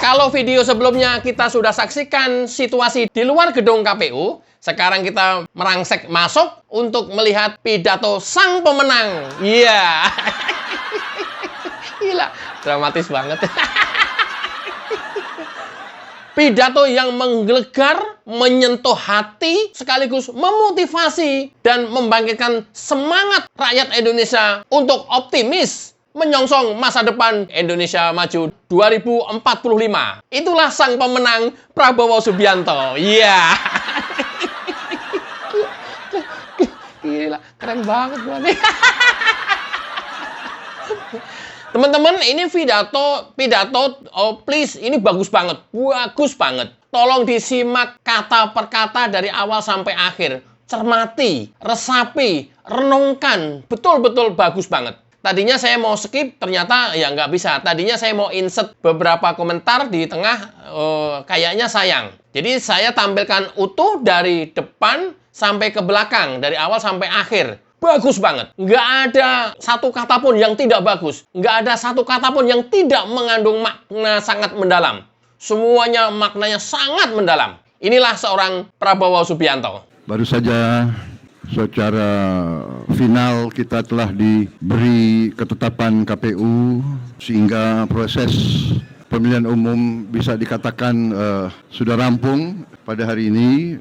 Kalau video sebelumnya kita sudah saksikan situasi di luar gedung KPU, sekarang kita merangsek masuk untuk melihat pidato sang pemenang. Iya. Gila, dramatis banget. Pidato yang menggelegar, menyentuh hati, sekaligus memotivasi dan membangkitkan semangat rakyat Indonesia untuk optimis menyongsong masa depan Indonesia Maju 2045. Itulah sang pemenang Prabowo Subianto. Iya. Gila, keren banget gua nih. Teman-teman, ini pidato, oh please, ini bagus banget. Tolong disimak kata per kata dari awal sampai akhir. Cermati, resapi, renungkan. Betul-betul bagus banget. Tadinya saya mau skip, ternyata ya nggak bisa. Tadinya saya mau insert beberapa komentar di tengah, kayaknya sayang. Jadi saya tampilkan utuh dari depan sampai ke belakang, dari awal sampai akhir. Bagus banget. Nggak ada satu kata pun yang tidak bagus. Nggak ada satu kata pun yang tidak mengandung makna sangat mendalam. Semuanya maknanya sangat mendalam. Inilah seorang Prabowo Subianto. Baru saja secara final kita telah diberi ketetapan KPU sehingga proses pemilihan umum bisa dikatakan sudah rampung pada hari ini.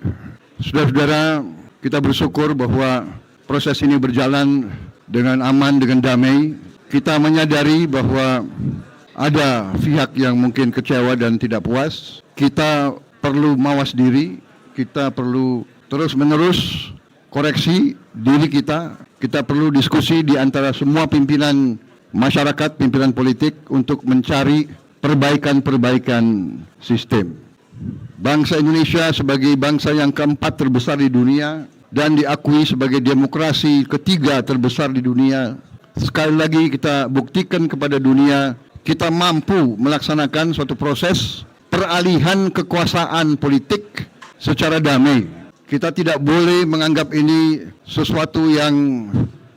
Saudara-saudara, kita bersyukur bahwa proses ini berjalan dengan aman, dengan damai. Kita menyadari bahwa ada pihak yang mungkin kecewa dan tidak puas. Kita perlu mawas diri, kita perlu terus-menerus koreksi diri kita. Kita perlu diskusi di antara semua pimpinan masyarakat, pimpinan politik untuk mencari perbaikan-perbaikan sistem. Bangsa Indonesia sebagai bangsa yang keempat terbesar di dunia dan diakui sebagai demokrasi ketiga terbesar di dunia. Sekali lagi kita buktikan kepada dunia kita mampu melaksanakan suatu proses peralihan kekuasaan politik secara damai. Kita tidak boleh menganggap ini sesuatu yang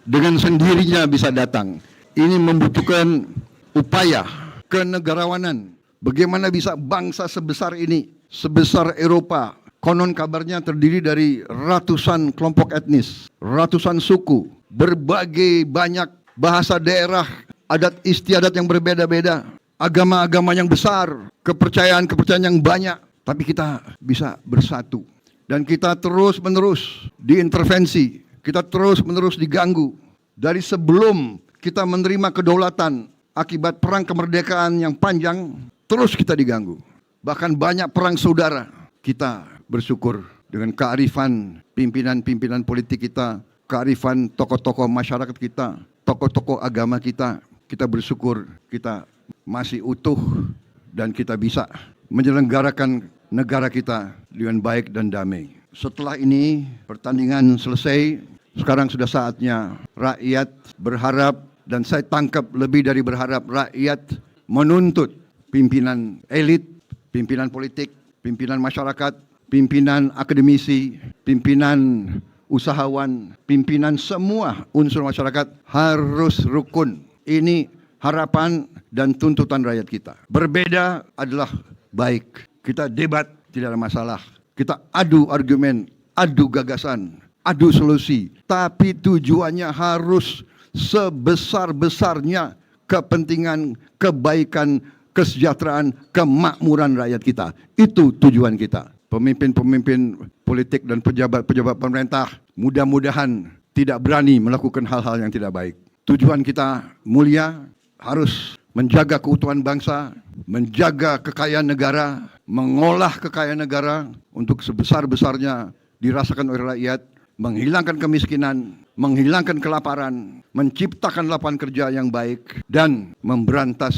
dengan sendirinya bisa datang. Ini membutuhkan upaya kenegarawanan. Bagaimana bisa bangsa sebesar ini, sebesar Eropa, konon kabarnya terdiri dari ratusan kelompok etnis, ratusan suku, berbagai banyak bahasa daerah, adat istiadat yang berbeda-beda, agama-agama yang besar, kepercayaan-kepercayaan yang banyak, tapi kita bisa bersatu. Dan kita terus-menerus diintervensi, kita terus-menerus diganggu. Dari sebelum kita menerima kedaulatan akibat perang kemerdekaan yang panjang, terus kita diganggu. Bahkan banyak perang saudara. Kita bersyukur dengan kearifan pimpinan-pimpinan politik kita, kearifan tokoh-tokoh masyarakat kita, tokoh-tokoh agama kita. Kita bersyukur kita masih utuh dan kita bisa menyelenggarakan negara kita dengan baik dan damai. Setelah ini pertandingan selesai, sekarang sudah saatnya rakyat berharap, dan saya tangkap lebih dari berharap, rakyat menuntut pimpinan elit, pimpinan politik, pimpinan masyarakat, pimpinan akademisi, pimpinan usahawan, pimpinan semua unsur masyarakat harus rukun. Ini harapan dan tuntutan rakyat kita. Berbeda adalah baik. Kita debat, tidak ada masalah. Kita adu argumen, adu gagasan, adu solusi. Tapi tujuannya harus sebesar-besarnya kepentingan, kebaikan, kesejahteraan, kemakmuran rakyat kita. Itu tujuan kita. Pemimpin-pemimpin politik dan pejabat-pejabat pemerintah mudah-mudahan tidak berani melakukan hal-hal yang tidak baik. Tujuan kita mulia, harus menjaga keutuhan bangsa, menjaga kekayaan negara, mengolah kekayaan negara untuk sebesar-besarnya dirasakan oleh rakyat, menghilangkan kemiskinan, menghilangkan kelaparan, menciptakan lapangan kerja yang baik, dan memberantas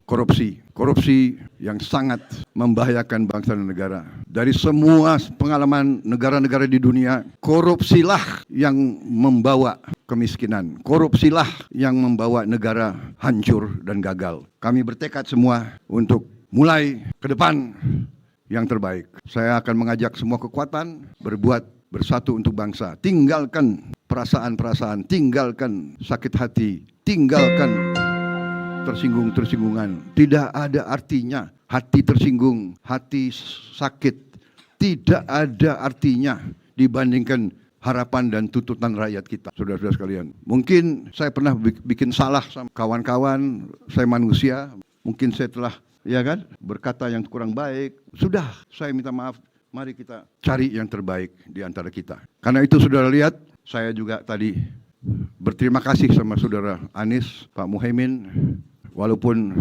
korupsi. Korupsi yang sangat membahayakan bangsa dan negara. Dari semua pengalaman negara-negara di dunia, korupsilah yang membawa kemiskinan. Korupsilah yang membawa negara hancur dan gagal. Kami bertekad semua untuk mulai ke depan yang terbaik. Saya akan mengajak semua kekuatan berbuat bersatu untuk bangsa. Tinggalkan perasaan-perasaan, tinggalkan sakit hati, tinggalkan tersinggung-tersinggungan. Tidak ada artinya hati tersinggung, hati sakit. Tidak ada artinya dibandingkan harapan dan tuntutan rakyat kita, saudara-saudara sekalian. Mungkin saya pernah bikin salah sama kawan-kawan, saya manusia. Mungkin saya telah, ya kan, berkata yang kurang baik. Sudah, saya minta maaf. Mari kita cari yang terbaik di antara kita. Karena itu saudara lihat, saya juga tadi berterima kasih sama saudara Anies, Pak Muhaimin. Walaupun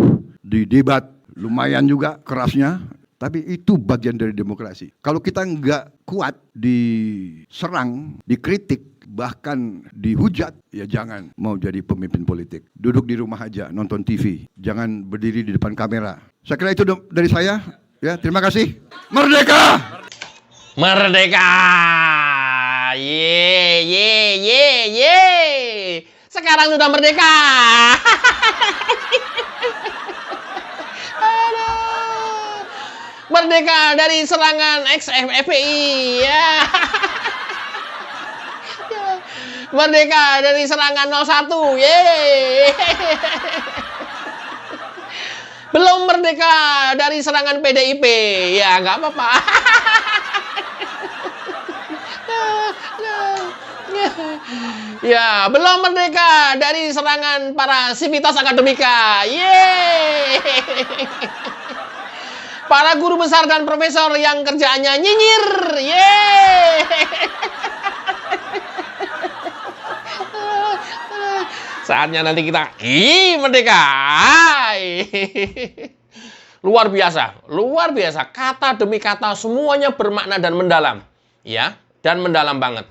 di debat lumayan juga kerasnya, tapi itu bagian dari demokrasi. Kalau kita nggak kuat diserang, dikritik, bahkan dihujat, ya jangan mau jadi pemimpin politik. Duduk di rumah aja, nonton TV. Jangan berdiri di depan kamera. Saya kira itu dari saya. Ya, terima kasih. Merdeka! Merdeka! Ye, ye, ye, ye! Sekarang sudah merdeka! Merdeka dari serangan ex-FPI, ya. Merdeka dari serangan 01, yeay. Belum merdeka dari serangan PDIP, ya nggak apa-apa. Ya, belum merdeka dari serangan para sivitas akademika, yeay. Para guru besar dan profesor yang kerjaannya nyinyir. Yeay. Saatnya nanti kita merdeka. Luar biasa, luar biasa. Kata demi kata semuanya bermakna dan mendalam. Ya, dan mendalam banget.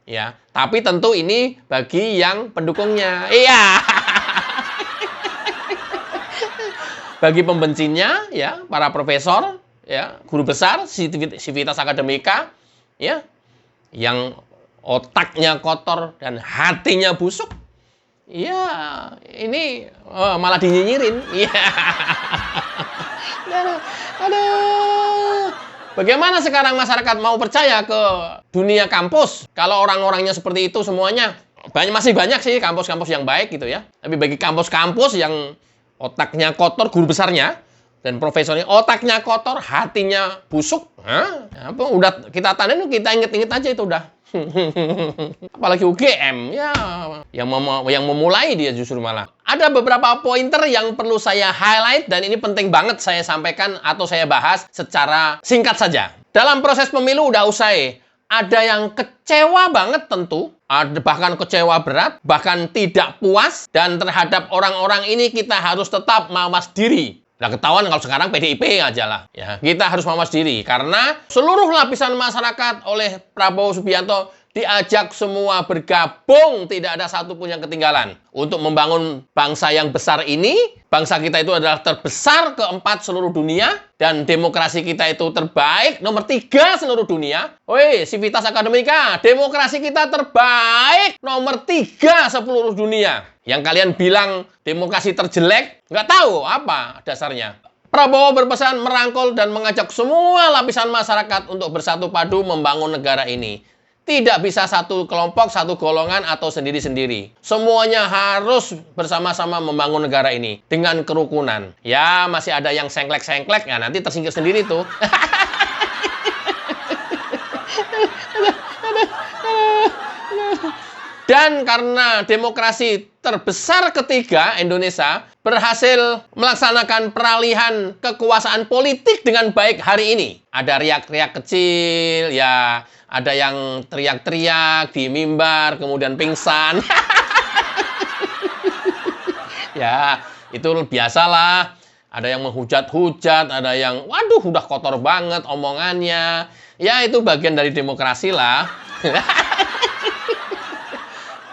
Ya, tapi tentu ini bagi yang pendukungnya. Iya. Bagi pembencinya, ya, para profesor, ya, guru besar, sivitas akademika, ya, yang otaknya kotor dan hatinya busuk, ya, ini malah dinyinyirin, ya. Aduh. Bagaimana sekarang masyarakat mau percaya ke dunia kampus? Kalau orang-orangnya seperti itu semuanya, masih banyak sih kampus-kampus yang baik gitu ya. Tapi bagi kampus-kampus yang otaknya kotor, guru besarnya dan profesornya otaknya kotor, hatinya busuk. Apa udah kita tandain, kita inget-inget aja itu udah. Apalagi UGM, ya, yang memulai dia justru malah. Ada beberapa pointer yang perlu saya highlight dan ini penting banget saya sampaikan atau saya bahas secara singkat saja. Dalam proses pemilu udah usai. Ada yang kecewa banget tentu, ada bahkan kecewa berat, bahkan tidak puas, dan terhadap orang-orang ini kita harus tetap mawas diri. Nah, ketahuan kalau sekarang PDIP aja lah. Ya, kita harus mawas diri, karena seluruh lapisan masyarakat oleh Prabowo Subianto diajak semua bergabung, tidak ada satupun yang ketinggalan. Untuk membangun bangsa yang besar ini, bangsa kita itu adalah terbesar keempat seluruh dunia, dan demokrasi kita itu terbaik, nomor 3 seluruh dunia. Woi, sivitas akademika, demokrasi kita terbaik, nomor 3 seluruh dunia. Yang kalian bilang demokrasi terjelek, nggak tahu apa dasarnya. Prabowo berpesan merangkul dan mengajak semua lapisan masyarakat untuk bersatu padu membangun negara ini. Tidak bisa satu kelompok, satu golongan, atau sendiri-sendiri. Semuanya harus bersama-sama membangun negara ini dengan kerukunan. Ya, masih ada yang sengklek-sengklek, ya nanti tersingkir sendiri tuh. Dan karena demokrasi terbesar ketiga Indonesia berhasil melaksanakan peralihan kekuasaan politik dengan baik hari ini. Ada riak-riak kecil, ya, ada yang teriak-teriak di mimbar, kemudian pingsan. Ya, itu biasalah. Ada yang menghujat-hujat, ada yang, waduh, udah kotor banget omongannya. Ya, itu bagian dari demokrasi lah.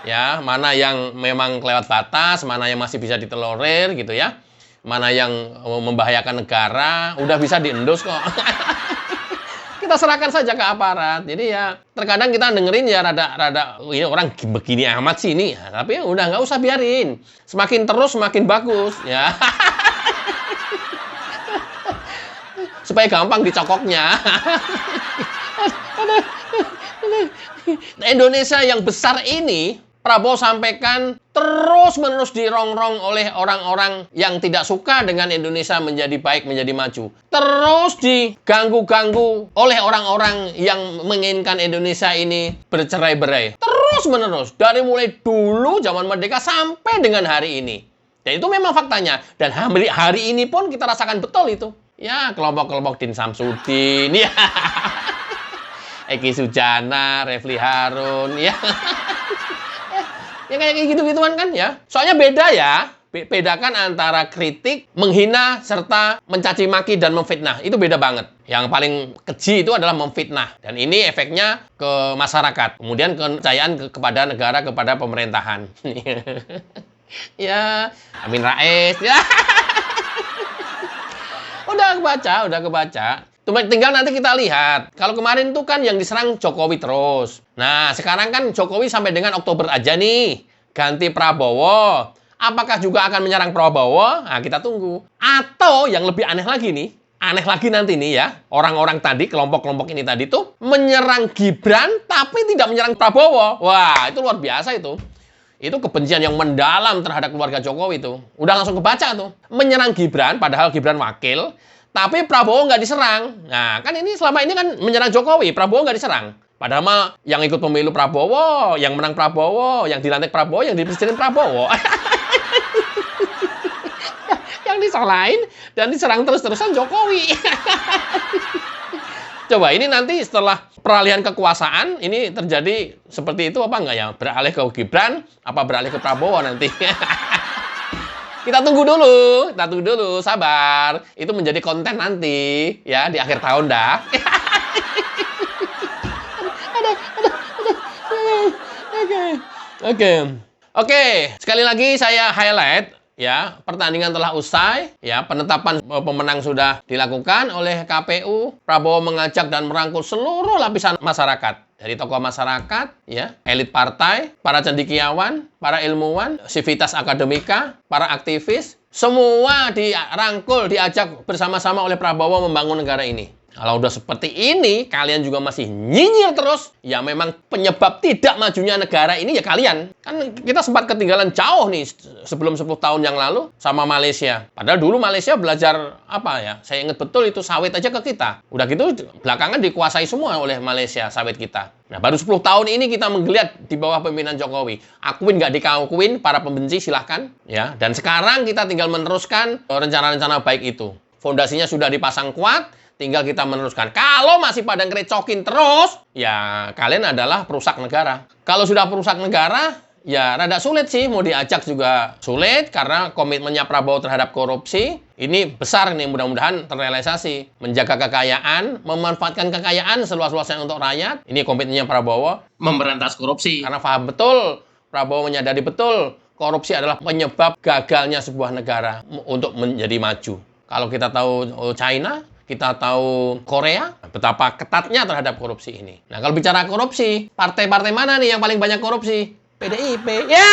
Ya, mana yang memang kelewat batas, mana yang masih bisa ditolerir gitu ya. Mana yang membahayakan negara, udah bisa diendos kok. Kita serahkan saja ke aparat. Jadi ya, terkadang kita dengerin ya rada ini orang begini amat sih ini. Tapi ya udah nggak usah biarin. Semakin terus semakin bagus ya. Supaya gampang dicokoknya. Indonesia yang besar ini Prabowo sampaikan terus-menerus dirongrong oleh orang-orang yang tidak suka dengan Indonesia menjadi baik, menjadi maju. Terus diganggu-ganggu oleh orang-orang yang menginginkan Indonesia ini bercerai-berai. Terus-menerus, dari mulai dulu zaman merdeka sampai dengan hari ini. Dan itu memang faktanya. Dan hari ini pun kita rasakan betul itu. Ya, kelompok-kelompok Din Samsudin, ya. Eki Sujana, Refli Harun, ya. Ya kayak gitu-gituan kan ya. Soalnya beda ya. Bedakan antara kritik, menghina, serta mencaci maki dan memfitnah. Itu beda banget. Yang paling keji itu adalah memfitnah. Dan ini efeknya ke masyarakat. Kemudian kepercayaan kepada negara, kepada pemerintahan. Ya, Amin Rais. Ya. Udah kebaca. Tinggal nanti kita lihat. Kalau kemarin tuh kan yang diserang Jokowi terus. Nah, sekarang kan Jokowi sampai dengan Oktober aja nih. Ganti Prabowo. Apakah juga akan menyerang Prabowo? Nah, kita tunggu. Atau yang lebih aneh lagi nih. Aneh lagi nanti nih ya. Orang-orang tadi, kelompok-kelompok ini tadi tuh menyerang Gibran tapi tidak menyerang Prabowo. Wah, itu luar biasa itu. Itu kebencian yang mendalam terhadap keluarga Jokowi itu. Udah langsung kebaca tuh. Menyerang Gibran, padahal Gibran wakil. Tapi Prabowo nggak diserang. Nah, kan ini selama ini kan menyerang Jokowi. Prabowo nggak diserang. Padahal mah yang ikut pemilu Prabowo, yang menang Prabowo, yang dilantik Prabowo, yang dipresiden Prabowo. Yang disalahin dan diserang terus-terusan Jokowi. Coba ini nanti setelah peralihan kekuasaan, ini terjadi seperti itu apa enggak ya? Beralih ke Gibran, apa beralih ke Prabowo nanti? Kita tunggu dulu, sabar. Itu menjadi konten nanti, ya, di akhir tahun dah. Oke. Sekali lagi saya highlight. Ya, pertandingan telah usai, ya, penetapan pemenang sudah dilakukan oleh KPU. Prabowo mengajak dan merangkul seluruh lapisan masyarakat. Dari tokoh masyarakat, ya, elit partai, para cendekiawan, para ilmuwan, sivitas akademika, para aktivis, semua dirangkul, diajak bersama-sama oleh Prabowo membangun negara ini. Kalau udah seperti ini, kalian juga masih nyinyir terus, ya memang penyebab tidak majunya negara ini ya kalian. Kan kita sempat ketinggalan jauh nih sebelum 10 tahun yang lalu sama Malaysia. Padahal dulu Malaysia belajar apa ya? Saya ingat betul itu sawit aja ke kita. Udah gitu belakangan dikuasai semua oleh Malaysia sawit kita. Nah, baru 10 tahun ini kita menggeliat di bawah pimpinan Jokowi. Akuin nggak dikakuin, para pembenci silahkan. Ya. Dan sekarang kita tinggal meneruskan rencana-rencana baik itu. Fondasinya sudah dipasang kuat, tinggal kita meneruskan. Kalau masih pada ngerecokin terus, ya kalian adalah perusak negara. Kalau sudah perusak negara, ya rada sulit sih. Mau diajak juga sulit karena komitmennya Prabowo terhadap korupsi. Ini besar nih, mudah-mudahan terrealisasi. Menjaga kekayaan, memanfaatkan kekayaan seluas-luasnya untuk rakyat. Ini komitmennya Prabowo. Memberantas korupsi. Karena paham betul, Prabowo menyadari betul, korupsi adalah penyebab gagalnya sebuah negara untuk menjadi maju. Kalau kita tahu China, kita tahu Korea, betapa ketatnya terhadap korupsi ini. Nah, kalau bicara korupsi, partai-partai mana nih yang paling banyak korupsi? PDIP. Ya!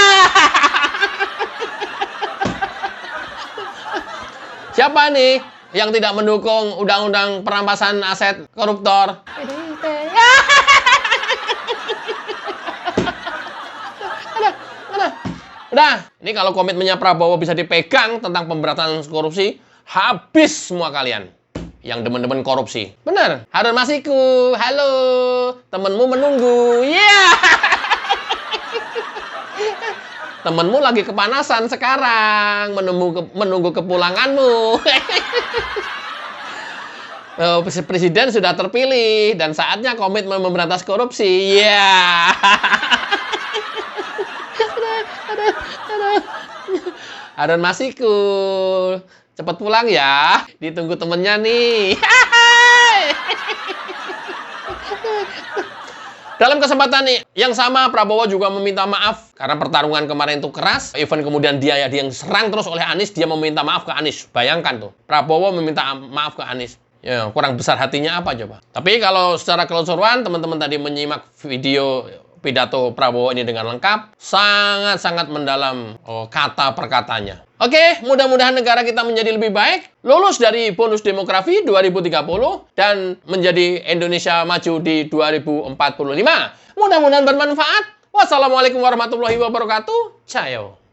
Siapa nih yang tidak mendukung undang-undang perampasan aset koruptor? PDIP. Ya! Udah, ini kalau komitmennya Prabowo bisa dipegang tentang pemberantasan korupsi, habis semua kalian yang demen-demen korupsi. Bener. Harun Masiku, halo. Temenmu menunggu. Yeah. Temenmu lagi kepanasan sekarang. Menunggu kepulanganmu. Presiden sudah terpilih. Dan saatnya komitmen memberantas korupsi. Yeah. Harun Masiku. Cepat pulang ya, ditunggu temennya nih. Dalam kesempatan yang sama, Prabowo juga meminta maaf karena pertarungan kemarin itu keras. Even kemudian dia yang serang terus oleh Anies, dia meminta maaf ke Anies. Bayangkan tuh, Prabowo meminta maaf ke Anies. Ya, kurang besar hatinya apa coba? Tapi kalau secara keseluruhan, teman-teman tadi menyimak video pidato Prabowo ini dengan lengkap, sangat-sangat mendalam kata per katanya. Oke, mudah-mudahan negara kita menjadi lebih baik, lulus dari bonus demografi 2030, dan menjadi Indonesia maju di 2045. Mudah-mudahan bermanfaat. Wassalamualaikum warahmatullahi wabarakatuh. Cayo.